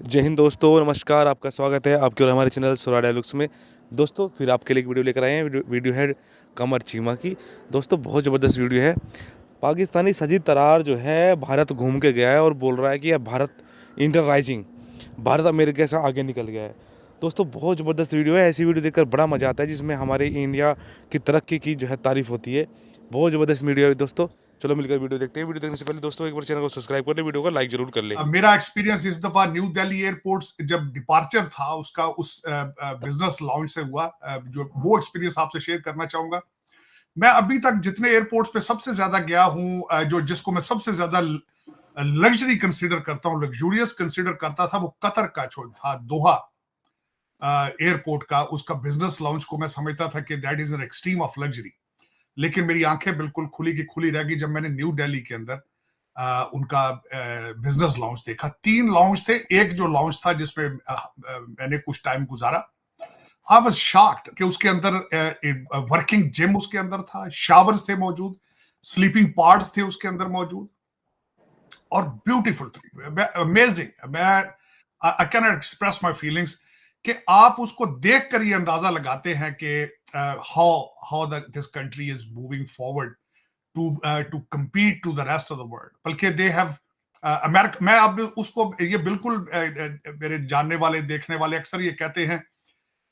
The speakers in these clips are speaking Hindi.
जय हिंद दोस्तों, नमस्कार। आपका स्वागत है आपके और हमारे चैनल सोरा डायलॉग्स में। दोस्तों फिर आपके लिए एक वीडियो लेकर आए हैं। वीडियो है कमर चीमा की। दोस्तों बहुत ज़बरदस्त वीडियो है। पाकिस्तानी सजीद तरार जो है भारत घूम के गया है और बोल रहा है कि अब Bharat inter rising, Bharat America से आगे निकल गया है। दोस्तों बहुत ज़बरदस्त वीडियो है। ऐसी वीडियो देखकर बड़ा मज़ा आता है जिसमें हमारे इंडिया की तरक्की की जो है तारीफ़ होती है। बहुत ज़बरदस्त वीडियो है दोस्तों। चलो मिलकर वीडियो देखते हैं। वीडियो देखने से पहले दोस्तों एक बार चैनल को सब्सक्राइब कर ले, वीडियो को लाइक जरूर कर ले। मेरा एक्सपीरियंस इस दफा न्यू दिल्ली एयरपोर्ट जब डिपार्चर था उसका उस बिजनेस लॉन्च से हुआ, जो वो एक्सपीरियंस आपसे शेयर करना चाहूंगा। मैं अभी तक जितने एयरपोर्ट्स पे सबसे ज्यादा गया हूं, जो जिसको मैं सबसे ज्यादा लग्जरी कंसीडर करता हूं, लग्जूरियस कंसीडर करता था, वो कतर का जो था दोहा एयरपोर्ट का, उसका बिजनेस लॉन्च को मैं समझता था कि that is an extreme of luxury. लेकिन मेरी आंखें बिल्कुल खुली की खुली रह गई जब मैंने न्यू दिल्ली के अंदर उनका बिजनेस लॉन्च देखा। 3 लॉन्च थे। एक जो लॉन्च था जिसमें मैंने कुछ टाइम गुजारा, आई वाज शॉक्ड कि उसके अंदर वर्किंग जिम उसके अंदर था, शावर्स थे मौजूद, स्लीपिंग पार्ट्स थे उसके अंदर मौजूद, और ब्यूटीफुल थी, अमेजिंग। मैं I can express my feelings कि आप उसको देख कर ये अंदाजा लगाते हैं कि how how this country is moving forward to compete to the rest of the world. बल्कि दे हैव अमेरिका, मैं अब उसको ये बिल्कुल मेरे जानने वाले देखने वाले अक्सर ये कहते हैं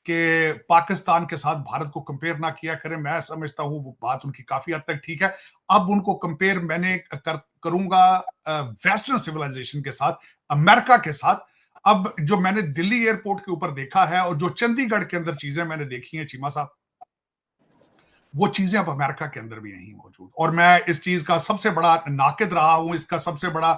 कि पाकिस्तान के साथ भारत को कंपेयर ना किया करें। मैं समझता हूं वो बात उनकी काफी हद तक ठीक है। अब उनको कंपेयर मैंने करूंगा वेस्टर्न सिविलाइजेशन के साथ, अमेरिका के साथ। अब जो मैंने दिल्ली एयरपोर्ट के ऊपर देखा है और जो चंडीगढ़ के अंदर चीजें मैंने देखी हैं चीमा साहब, वो चीजें अब अमेरिका के अंदर भी नहीं मौजूद। और मैं इस चीज का सबसे बड़ा नाकिद रहा हूं, इसका सबसे बड़ा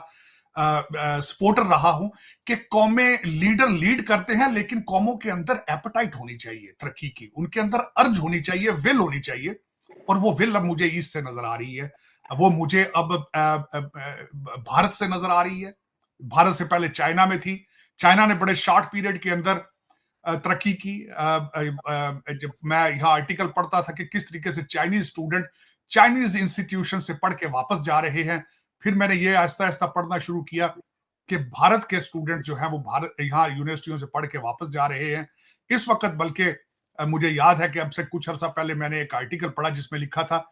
सपोर्टर रहा हूं कि कौमें लीडर लीड करते हैं, लेकिन कौमों के अंदर एपेटाइट होनी चाहिए तरक्की की, उनके अंदर अर्ज होनी चाहिए, विल होनी चाहिए। और वो विल अब मुझे ईस्ट से नजर आ रही है, वो मुझे अब भारत से नजर आ रही है। भारत से पहले चाइना में थी। चाइना ने बड़े शॉर्ट पीरियड के अंदर तरक्की की। जब मैं यहाँ आर्टिकल पढ़ता था कि किस तरीके से चाइनीज स्टूडेंट चाइनीज इंस्टीट्यूशन से पढ़ के वापस जा रहे हैं, फिर मैंने ये आहिस्ता आहिस्ता पढ़ना शुरू किया कि भारत के स्टूडेंट जो है वो भारत यहाँ यूनिवर्सिटियों से पढ़ के वापस जा रहे हैं इस वक्त। बल्कि मुझे याद है कि अब से कुछ अर्सा पहले मैंने एक आर्टिकल पढ़ा जिसमें लिखा था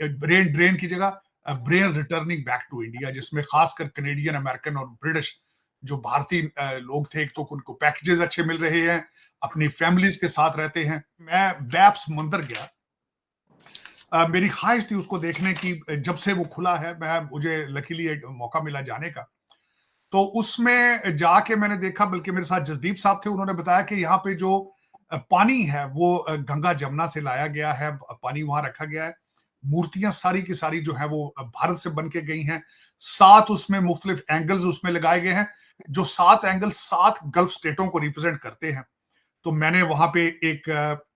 ब्रेन ड्रेन की जगह brain returning back to India, जिसमें खासकर कनेडियन, अमेरिकन और ब्रिटिश जो भारतीय लोग थे, एक तो उनको पैकेजेस अच्छे मिल रहे हैं, अपनी फैमिलीज के साथ रहते हैं। मैं बैप्स मंदिर गया, मेरी ख्वाहिश थी उसको देखने की। जब से वो खुला है, मुझे लकीली एक मौका मिला जाने का, तो उसमें जाके मैंने देखा। बल्कि मेरे साथ जसदीप साहब थे, उन्होंने बताया कि यहाँ पे जो पानी है वो गंगा जमुना से लाया गया है, पानी वहां रखा गया है। मूर्तियां सारी की सारी जो है वो भारत से बन के गई हैं। 7 उसमें मुख्तलिफ एंगल्स उसमें लगाए गए हैं, जो 7 एंगल 7 गल्फ स्टेटों को रिप्रेजेंट करते हैं। तो मैंने वहां पे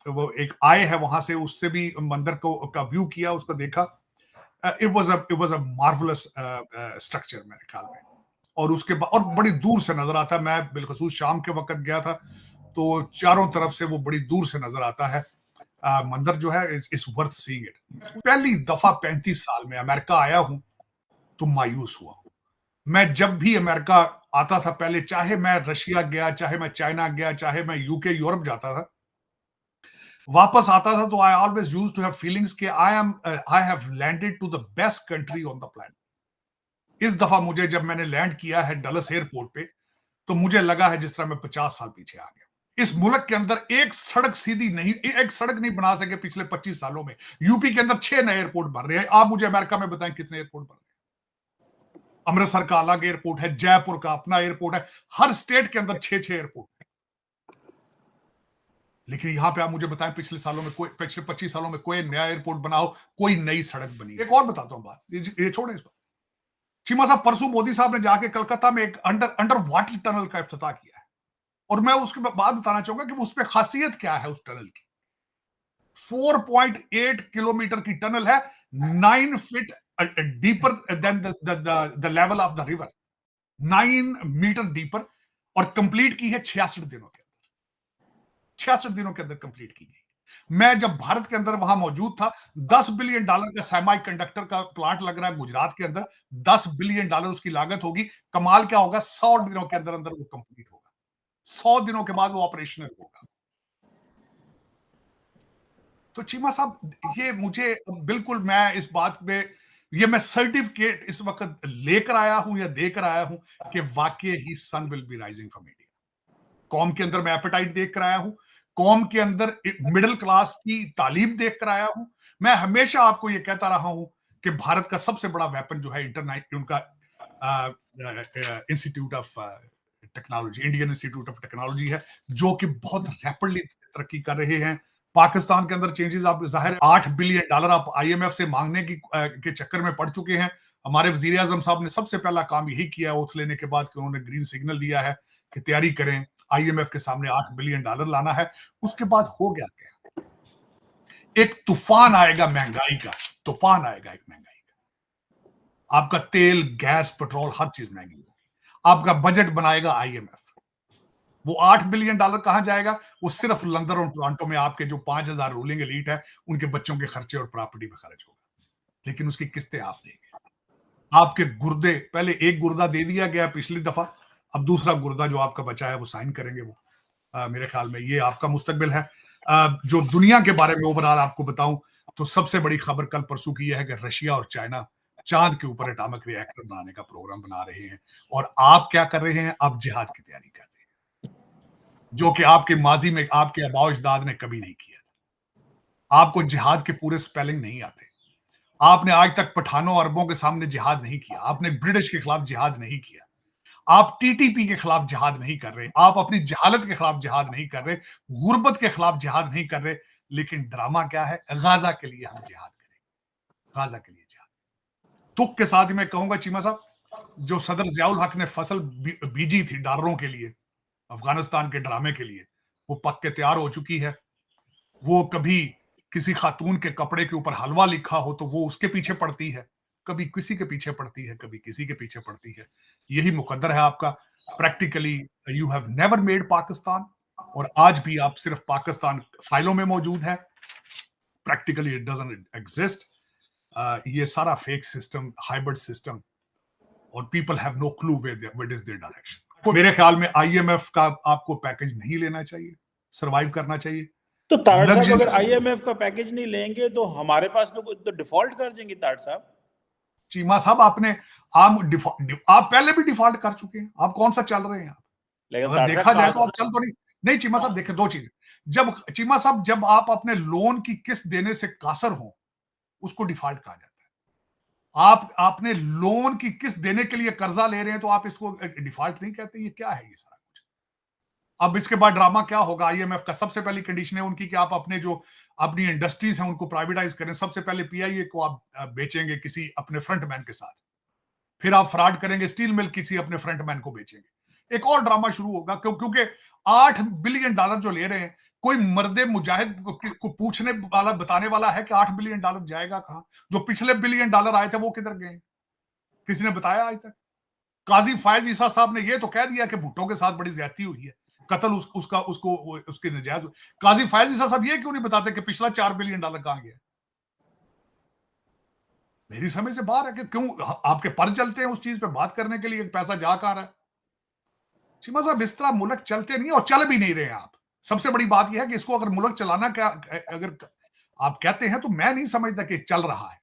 वो एक आए है वहां से, उससे भी मंदिर को का व्यू किया, उसको देखा। It was a marvellous structure मेरे ख्याल में। और उसके बाद और बड़ी दूर से नजर आता है। मैं बिलखसूस शाम के वक्त गया था, तो चारों तरफ से वो बड़ी दूर से नजर आता है। मंदिर जो है इस वर्थ सीइंग इट। पहली दफा 35 साल में अमेरिका आया हूं तो मायूस हुआ। मैं जब भी अमेरिका आता था पहले, चाहे मैं रशिया गया, चाहे मैं चाइना गया, चाहे मैं यूके यूरोप जाता था, वापस आता था तो I always used to have feelings कि I have landed to the best country on the planet. इस दफा मुझे जब मैंने लैंड किया है डलस एयरपोर्ट पे, तो मुझे लगा है जिस तरह मैं 50 साल पीछे आ गया। इस मुल्क के अंदर एक सड़क सीधी नहीं, एक सड़क नहीं बना सके पिछले 25 सालों में। यूपी के अंदर 6 नए एयरपोर्ट बन रहे हैं। आप मुझे अमेरिका में बताएं कितने एयरपोर्ट बन रहे हैं। अमृतसर का अलग एयरपोर्ट है, जयपुर का अपना एयरपोर्ट है, हर स्टेट के अंदर 6-6 एयरपोर्ट है। लेकिन यहां पे आप मुझे बताएं पिछले 25 सालों में कोई नया एयरपोर्ट बना हो, कोई नई सड़क बनी। एक और बताता हूं बात, ये छोड़ें इस पर। चीमा साहब, परसों मोदी साहब ने जाके कलकत्ता में एक अंडर वाटर टनल का इफ्तिताह किया है। और मैं उसके बाद बताना चाहूंगा कि उस पर खासियत क्या है उस टनल की। 4.8 किलोमीटर की टनल है, 9 feet deeper than the level of the river, 9 metre deeper. और कंप्लीट की है 66 दिनों के अंदर। 66 दिनों के अंदर कंप्लीट की गई। मैं जब भारत के अंदर वहां मौजूद था, $10 बिलियन का सेमी कंडक्टर का प्लांट लग रहा है गुजरात के अंदर, $10 बिलियन उसकी लागत होगी। कमाल क्या होगा, 100 दिनों के अंदर अंदर वो कंप्लीट होगा, 100 दिनों के बाद वो ऑपरेशनल होगा। तो चीमा साहब, ये मुझे बिल्कुल, मैं इस बात पे, ये मैं सर्टिफिकेट इस वक्त लेकर आया हूं या देकर आया हूं कि वाकई ही sun will be rising from India. कौम के अंदर मैं एपेटाइट देख कर आया हूं, कौम के अंदर मिडिल क्लास की तालीम देख कर आया हूं। मैं हमेशा आपको यह कहता रहा हूं कि भारत का सबसे बड़ा वेपन जो है इंटरनेट, उनका institute of technology, Indian institute of technology है, जो कि बहुत रैपिडली तरक्की कर रहे हैं। पाकिस्तान के अंदर चेंजेस, आप जाहिर $8 बिलियन आप आईएमएफ से मांगने की के चक्कर में पड़ चुके हैं। हमारे वजीर आजम साहब ने सबसे पहला काम यही किया ओथ लेने के बाद कि उन्होंने ग्रीन सिग्नल दिया है कि तैयारी करें, आईएमएफ के सामने $8 बिलियन लाना है। उसके बाद हो गया क्या, एक तूफान आएगा महंगाई का, तूफान आएगा एक महंगाई का। आपका तेल, गैस, पेट्रोल, हर चीज महंगी होगी। आपका बजट बनाएगा आईएमएफ। वो $8 बिलियन कहां जाएगा? वो सिर्फ लंदन और टोरंटो में आपके जो 5,000 रूलिंग एलीट है, उनके बच्चों के खर्चे और प्रॉपर्टी में खर्च होगा। लेकिन उसकी किस्तें आप देंगे। आपके गुर्दे, पहले एक गुर्दा दे दिया गया पिछली दफा, अब दूसरा गुर्दा जो आपका बचा है वो साइन करेंगे वो। मेरे ख्याल में ये आपका मुस्तकबिल है। जो दुनिया के बारे में ओवरऑल आपको बताऊं तो सबसे बड़ी खबर कल परसों की यह है कि रशिया और चाइना चांद के ऊपर एटॉमिक रिएक्टर बनाने का प्रोग्राम बना रहे हैं। और आप क्या कर रहे हैं? आप जिहाद की तैयारी कर रहे हैं, जो कि आपके माजी में आपके आबाओ अजदाद ने कभी नहीं किया था। आपको जिहाद के पूरे स्पेलिंग नहीं आते। आपने आज तक पठानों अरबों के सामने जिहाद नहीं किया। आपने ब्रिटिश के खिलाफ जिहाद नहीं किया। आप टीटीपी के खिलाफ जिहाद नहीं कर रहे। आप अपनी जहालत के खिलाफ जिहाद नहीं कर रहे, गुर्बत के खिलाफ जिहाद नहीं कर रहे। लेकिन ड्रामा क्या है? गाजा के लिए हम जिहाद करें, गाजा के लिए जिहाद। तुक के साथ ही मैं कहूंगा चीमा साहब, जो सदर जियाउल हक ने फसल बीजी थी डॉलरों के लिए, अफगानिस्तान के ड्रामे के लिए, वो पक के तैयार हो चुकी है। वो कभी किसी खातून के कपड़े के ऊपर हलवा लिखा हो तो वो उसके पीछे पड़ती है, कभी किसी के पीछे पड़ती है, कभी किसी के पीछे पड़ती है। यही मुकद्दर है आपका। Practically you have never made Pakistan, और आज भी आप सिर्फ पाकिस्तान फाइलों में मौजूद है। Practically it doesn't exist. ये सारा फेक सिस्टम, हाइब्रिड सिस्टम, और people have no clue where is their direction. मेरे ख्याल में आईएमएफ का आपको पैकेज नहीं लेना चाहिए, सर्वाइव करना चाहिए। तो तारड़ साहब, अगर आईएमएफ का पैकेज नहीं लेंगे तो हमारे पास तो डिफॉल्ट कर जाएंगे तारड़ साहब। चीमा साहब, आप पहले भी डिफॉल्ट कर चुके हैं। आप कौन सा चल रहे हैं? आप अगर देखा जाए तो आप चल तो नहीं चीमा साहब। देखिए, दो चीज, जब चीमा साहब, जब आप अपने लोन की किस्त देने से कासर हो, उसको डिफॉल्ट कहा जाता है। आप आपने लोन की किस्त देने के लिए कर्जा ले रहे हैं तो आप इसको डिफॉल्ट नहीं कहते। ये क्या है ये सारा कुछ? अब इसके बाद ड्रामा क्या होगा? आईएमएफ का सबसे पहली कंडीशन है उनकी कि आप अपने जो अपनी इंडस्ट्रीज हैं उनको प्राइवेटाइज करें। सबसे पहले पीआईए को आप बेचेंगे किसी अपने फ्रंटमैन के साथ, फिर आप फ्रॉड करेंगे, स्टील मिल किसी अपने फ्रंटमैन को बेचेंगे। एक और ड्रामा शुरू होगा, क्योंकि $8 बिलियन जो ले रहे हैं, कोई मर्दे मुजाहिद को पूछने वाला, बताने वाला है कि $8 बिलियन जाएगा कहां? जो पिछले $1 बिलियन आए थे वो किधर गए? किसी ने बताया आज तक? काजी फायज ईसा साहब ने ये तो कह दिया कि भुट्टो के साथ बड़ी ज्यादती हुई है, कत्ल उसके नजायज। काजी फायज ईसा साहब ये क्यों नहीं बताते कि पिछला $4 बिलियन कहां गया? मेरी समझ से बाहर है कि क्यों आपके पर चलते हैं उस चीज पे बात करने के लिए, पैसा जा कहां रहा है? चीमा साहब, इस तरह मुल्क चलते नहीं और चल भी नहीं रहे आप। सबसे बड़ी बात यह है कि इसको अगर मुल्क चलाना, क्या अगर आप कहते हैं तो मैं नहीं समझता कि चल रहा है।